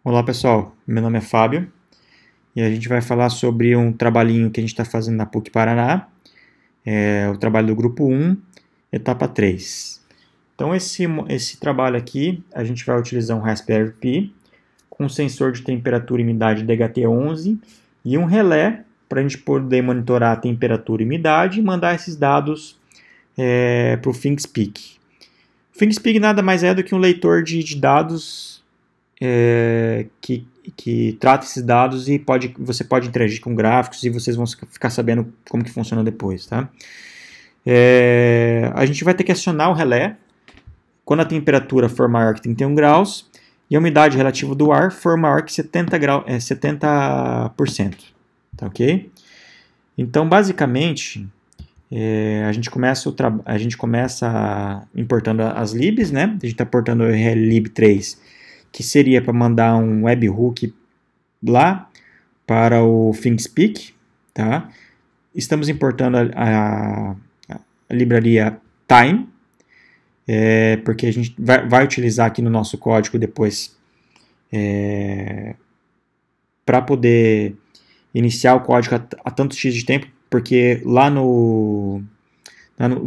Olá pessoal, meu nome é Fábio e a gente vai falar sobre um trabalhinho que a gente está fazendo na PUC Paraná, o trabalho do grupo 1, etapa 3. Então esse trabalho aqui a gente vai utilizar um Raspberry Pi com um sensor de temperatura e umidade DHT11 e um relé para a gente poder monitorar a temperatura e umidade e mandar esses dados para o ThinkSpeak. O ThinkSpeak nada mais é do que um leitor de dados que trata esses dados e você pode interagir com gráficos e vocês vão ficar sabendo como que funciona depois, tá? A gente vai ter que acionar o relé quando a temperatura for maior que 31 graus e a umidade relativa do ar for maior que 70%, tá ok? Então, basicamente, a gente começa importando as libs, né? A gente está importando o lib3, que seria para mandar um webhook lá para o ThinkSpeak, tá? Estamos importando a livraria Time, porque a gente vai utilizar aqui no nosso código depois para poder iniciar o código a tanto X de tempo, porque lá no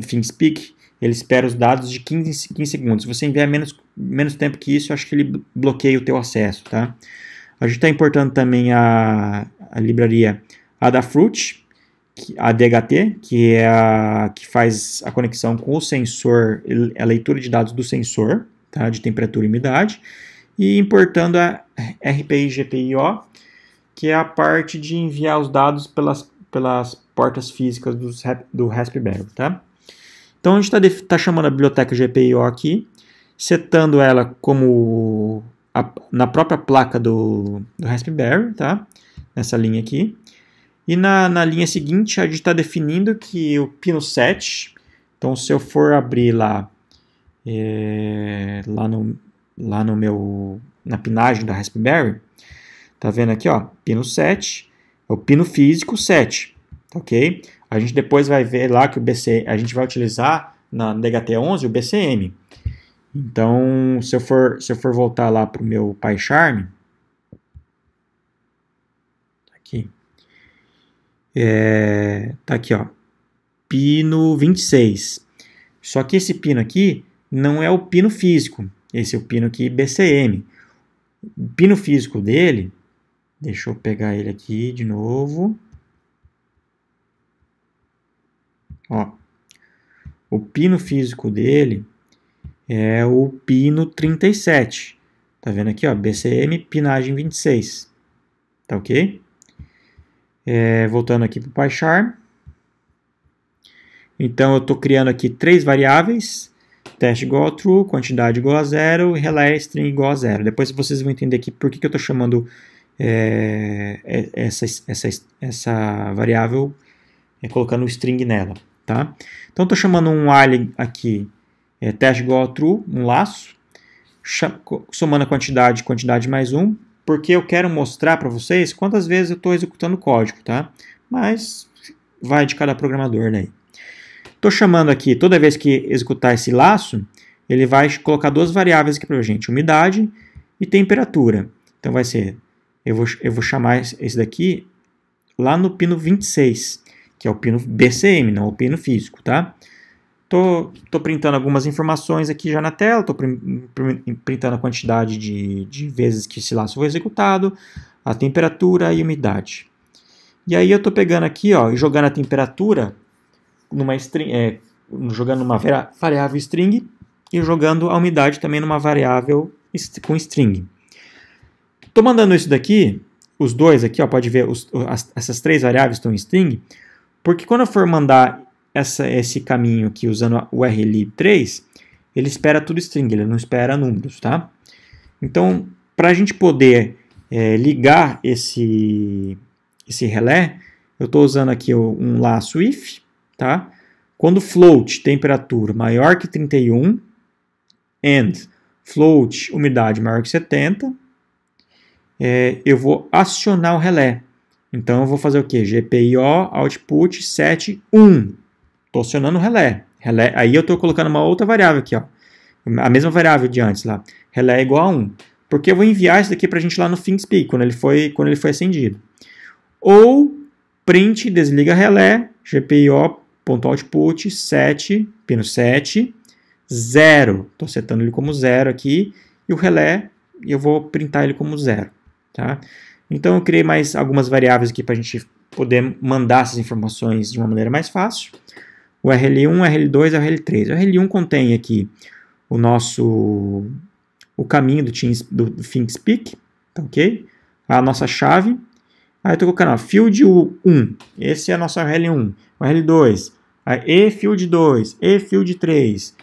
ThinkSpeak ele espera os dados de 15 segundos. Se você enviar menos tempo que isso, eu acho que ele bloqueia o teu acesso, tá? A gente está importando também a livraria Adafruit, a DHT, que é que faz a conexão com o sensor, a leitura de dados do sensor, tá? De temperatura e umidade, e importando a RPI GPIO, que é a parte de enviar os dados pelas portas físicas do Raspberry, tá? Então a gente está chamando a biblioteca GPIO aqui, setando ela como na própria placa do Raspberry, tá? Nessa linha aqui. E na linha seguinte a gente está definindo que o pino 7, então se eu for abrir lá na pinagem da Raspberry, tá vendo aqui, ó, pino 7, é o pino físico 7, tá ok? A gente depois vai ver lá que a gente vai utilizar na DHT11 o BCM. Então, se eu for voltar lá para o meu PyCharm, aqui, tá aqui, ó, pino 26. Só que esse pino aqui não é o pino físico, esse é o pino aqui BCM. O pino físico dele, deixa eu pegar ele aqui de novo. Ó, o pino físico dele é o pino 37. Tá vendo aqui, ó, BCM pinagem 26. Tá ok? Voltando aqui para o PyCharm. Então eu estou criando aqui três variáveis: teste igual a true, quantidade igual a 0 e relé string igual a 0. Depois vocês vão entender aqui por que eu estou chamando essa variável colocando o string nela. Tá? Então, estou chamando um while aqui, teste igual a true, um laço, somando a quantidade mais 1, porque eu quero mostrar para vocês quantas vezes eu estou executando o código, tá? Mas vai de cada programador daí. Estou chamando aqui, toda vez que executar esse laço, ele vai colocar duas variáveis aqui para a gente, umidade e temperatura. Então, vai ser, eu vou chamar esse daqui lá no pino 26, que é o pino BCM, não o pino físico, tá? Tô printando algumas informações aqui já na tela, tô printando a quantidade de vezes que esse laço foi executado, a temperatura e a umidade. E aí eu tô pegando aqui, ó, e jogando a temperatura numa string, jogando numa variável string e jogando a umidade também numa variável com string. Tô mandando isso daqui, os dois aqui, ó, pode ver, essas três variáveis estão em string, porque quando eu for mandar esse caminho aqui usando o rlib3, ele espera tudo string, ele não espera números, tá? Então, para a gente poder ligar esse relé, eu estou usando aqui um laço if, tá? Quando float temperatura maior que 31 and float umidade maior que 70, eu vou acionar o relé. Então, eu vou fazer o quê? GPIO, output, set, 1. Estou acionando o relé. Aí eu estou colocando uma outra variável aqui, ó. A mesma variável de antes lá. Relé é igual a 1. porque eu vou enviar isso daqui para a gente lá no ThinkSpeak, quando ele foi acendido. Ou print, desliga relé, GPIO.output 7, pino 7, 0. Estou setando ele como 0 aqui, e o relé, eu vou printar ele como 0. Tá? Então eu criei mais algumas variáveis aqui para a gente poder mandar essas informações de uma maneira mais fácil. O RL1, RL2 e o RL3. O RL1 contém aqui o caminho do ThinkSpeak, tá, ok? A nossa chave. Aí eu estou colocando ó, field 1, esse é a nossa RL1. O RL2, a eField 2, eField 3.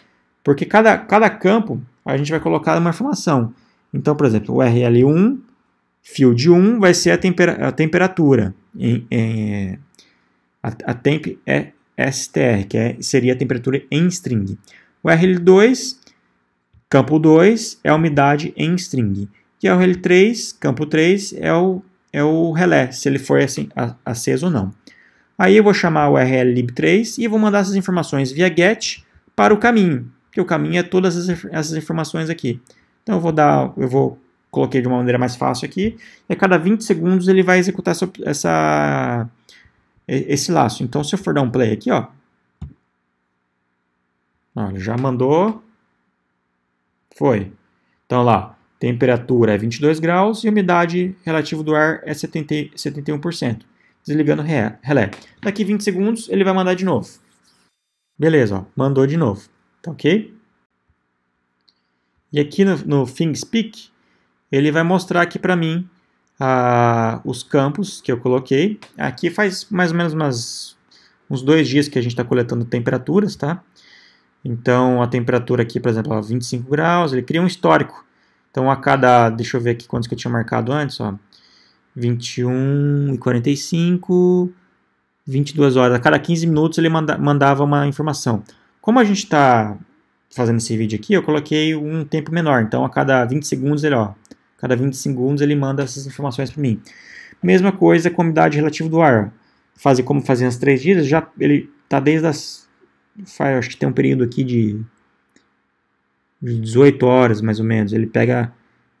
Porque cada campo a gente vai colocar uma informação. Então, por exemplo, o RL1, field 1 vai ser a temperatura. A temp é STR, que seria a temperatura em string. O RL2, campo 2, é a umidade em string. E o RL3, campo 3, é o relé, se ele for assim, aceso ou não. Aí eu vou chamar o RLlib3 e vou mandar essas informações via get para o caminho, que o caminho é todas essas informações aqui. Então eu coloquei de uma maneira mais fácil aqui, e a cada 20 segundos ele vai executar esse laço. Então se eu for dar um play aqui, ó, ele já mandou, foi. Então lá, temperatura é 22 graus e umidade relativa do ar é 71%. Desligando o relé. Daqui 20 segundos ele vai mandar de novo. Beleza, ó, mandou de novo. Tá ok? E aqui no ThinkSpeak, ele vai mostrar aqui para mim os campos que eu coloquei. Aqui faz mais ou menos uns 2 dias que a gente está coletando temperaturas, tá? Então a temperatura aqui, por exemplo, ó, 25 graus, ele cria um histórico. Então a cada, deixa eu ver aqui quantos que eu tinha marcado antes, ó, 21 e 45, 22 horas. A cada 15 minutos ele mandava uma informação. Como a gente está fazendo esse vídeo aqui, eu coloquei um tempo menor. Então a cada 20 segundos cada 20 segundos ele manda essas informações para mim. Mesma coisa com a umidade relativa do ar. Como fazia nas 3 dias, ele está desde acho que tem um período aqui de 18 horas, mais ou menos. Ele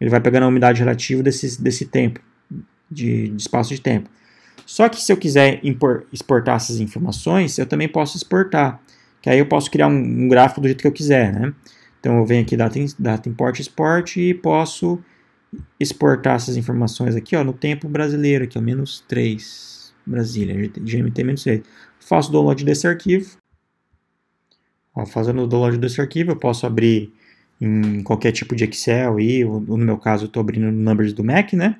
vai pegando a umidade relativa desse tempo, de espaço de tempo. Só que se eu quiser exportar essas informações, eu também posso exportar. Que aí eu posso criar um gráfico do jeito que eu quiser, né? Então eu venho aqui, data import export, e posso exportar essas informações aqui, ó, no tempo brasileiro, aqui, ó, -3, Brasília, GMT-3. Faço o download desse arquivo. Ó, fazendo o download desse arquivo, eu posso abrir em qualquer tipo de Excel, ou no meu caso eu estou abrindo no Numbers do Mac, né?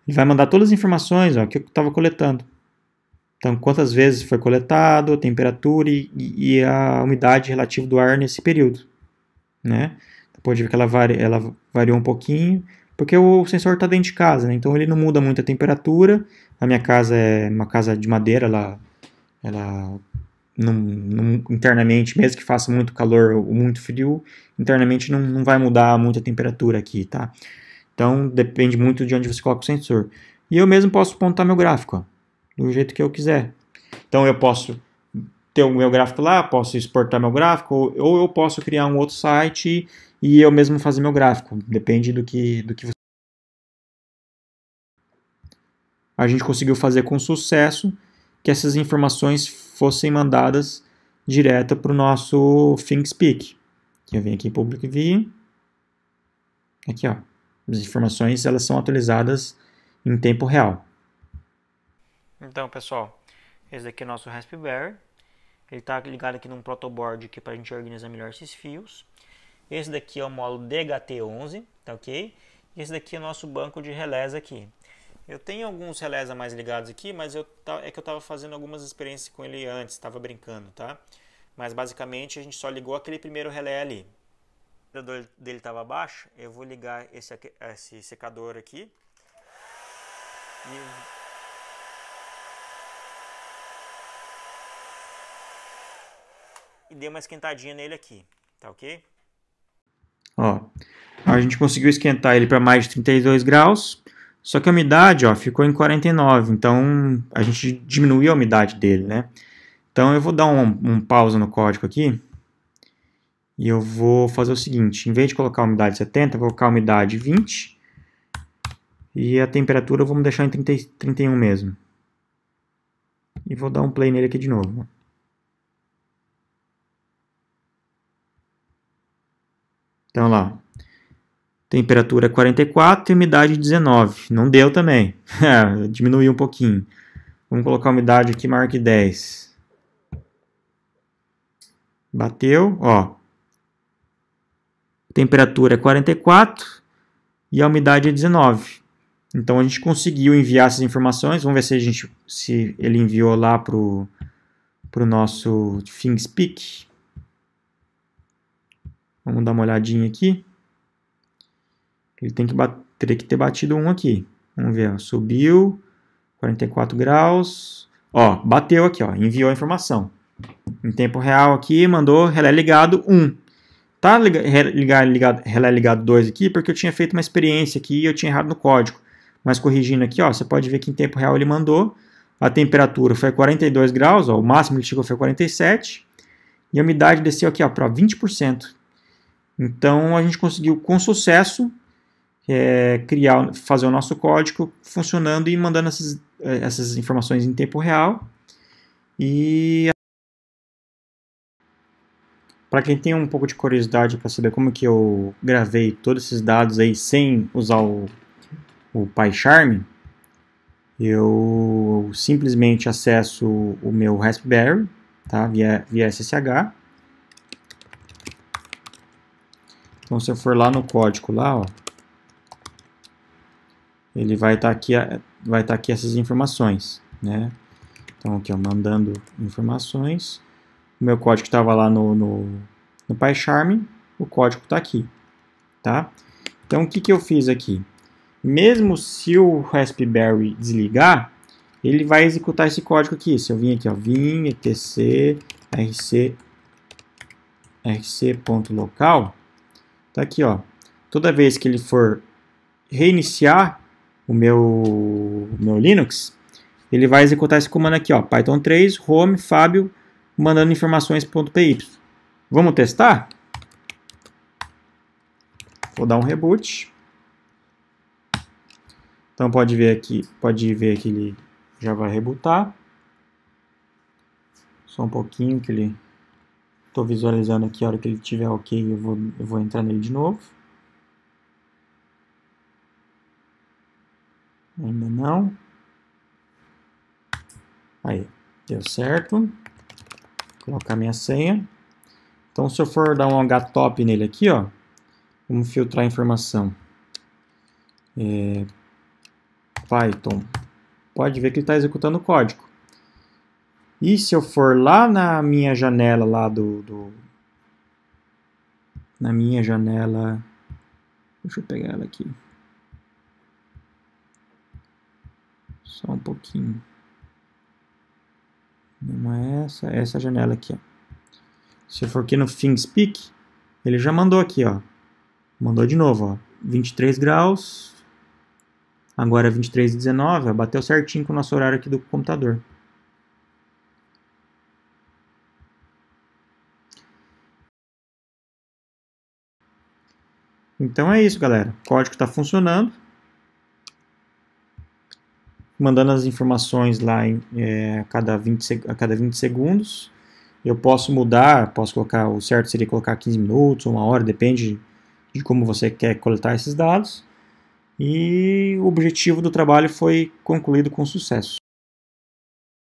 Ele vai mandar todas as informações, ó, que eu estava coletando. Então, quantas vezes foi coletado, a temperatura e a umidade relativa do ar nesse período, né? Pode ver que ela variou um pouquinho, porque o sensor está dentro de casa, né? Então ele não muda muito a temperatura. A minha casa é uma casa de madeira, ela internamente, mesmo que faça muito calor ou muito frio, internamente não vai mudar muito a temperatura aqui, tá? Então depende muito de onde você coloca o sensor. E eu mesmo posso montar meu gráfico, ó, do jeito que eu quiser. Então eu posso ter o meu gráfico lá, posso exportar meu gráfico, ou eu posso criar um outro site e eu mesmo fazer meu gráfico. Depende do que você... A gente conseguiu fazer com sucesso que essas informações fossem mandadas direto para o nosso ThinkSpeak. Eu venho aqui em Public View. Aqui, ó. As informações elas são atualizadas em tempo real. Então, pessoal, esse daqui é o nosso Raspberry. Ele está ligado aqui num protoboard aqui para a gente organizar melhor esses fios. Esse daqui é o módulo DHT11, tá ok? E esse daqui é o nosso banco de relés aqui. Eu tenho alguns relés a mais ligados aqui, mas é que eu estava fazendo algumas experiências com ele antes, estava brincando, tá? Mas basicamente a gente só ligou aquele primeiro relé ali. O secador dele estava baixo, eu vou ligar esse secador aqui. E dei uma esquentadinha nele aqui, tá ok? Ó, a gente conseguiu esquentar ele para mais de 32 graus, só que a umidade, ó, ficou em 49, então a gente diminuiu a umidade dele, né? Então eu vou dar um pausa no código aqui E eu vou fazer o seguinte, em vez de colocar a umidade 70, eu vou colocar a umidade 20. E a temperatura vamos deixar em 31 mesmo. E vou dar um play nele aqui de novo. Então lá, temperatura 44 e umidade 19. Não deu também. Diminuiu um pouquinho. Vamos colocar a umidade aqui maior que 10. Bateu, ó. Temperatura é 44 e a umidade é 19. Então a gente conseguiu enviar essas informações. Vamos ver se ele enviou lá para o nosso ThingSpeak. Vamos dar uma olhadinha aqui. Ele teria que ter batido 1 aqui. Vamos ver, ó, subiu 44 graus. Ó, bateu aqui, ó, enviou a informação. Em tempo real aqui, mandou relé ligado 1. Tá relé ligado 2 aqui porque eu tinha feito uma experiência aqui e eu tinha errado no código. Mas corrigindo aqui, ó, você pode ver que em tempo real ele mandou. A temperatura foi 42 graus, ó, o máximo que chegou foi 47. E a umidade desceu aqui para 20%. Então a gente conseguiu com sucesso fazer o nosso código funcionando e mandando essas informações em tempo real. E para quem tem um pouco de curiosidade para saber como que eu gravei todos esses dados aí sem usar o PyCharm, eu simplesmente acesso o meu Raspberry, tá? via SSH. Então, se eu for lá no código lá, ó, ele vai estar aqui essas informações, né? Então, aqui, ó, mandando informações. O meu código estava lá no PyCharm, o código está aqui, tá? Então, o que eu fiz aqui? Mesmo se o Raspberry desligar, ele vai executar esse código aqui. Se eu vim aqui, ó, vim etc rc.local, tá aqui, ó. Toda vez que ele for reiniciar o meu Linux, ele vai executar esse comando aqui, ó, Python 3 home Fábio mandando informações.py. Vamos testar? Vou dar um reboot. Então pode ver que ele já vai rebootar. Só um pouquinho que ele... Estou visualizando aqui, a hora que ele estiver ok, eu vou entrar nele de novo. Ainda não. Aí, deu certo. Vou colocar minha senha. Então, se eu for dar um htop nele aqui, ó, vamos filtrar a informação. Python. Pode ver que ele está executando o código. E se eu for lá na minha janela lá na minha janela, deixa eu pegar ela aqui. Só um pouquinho. Não é essa janela aqui, ó. Se eu for aqui no ThingSpeak, ele já mandou aqui, ó. Mandou de novo, ó. 23 graus. Agora é 23h19, ó. Bateu certinho com o nosso horário aqui do computador. Então é isso, galera. O código está funcionando. Mandando as informações lá a cada 20 segundos. Eu posso mudar, posso colocar, o certo seria colocar 15 minutos ou 1 hora, depende de como você quer coletar esses dados. E o objetivo do trabalho foi concluído com sucesso.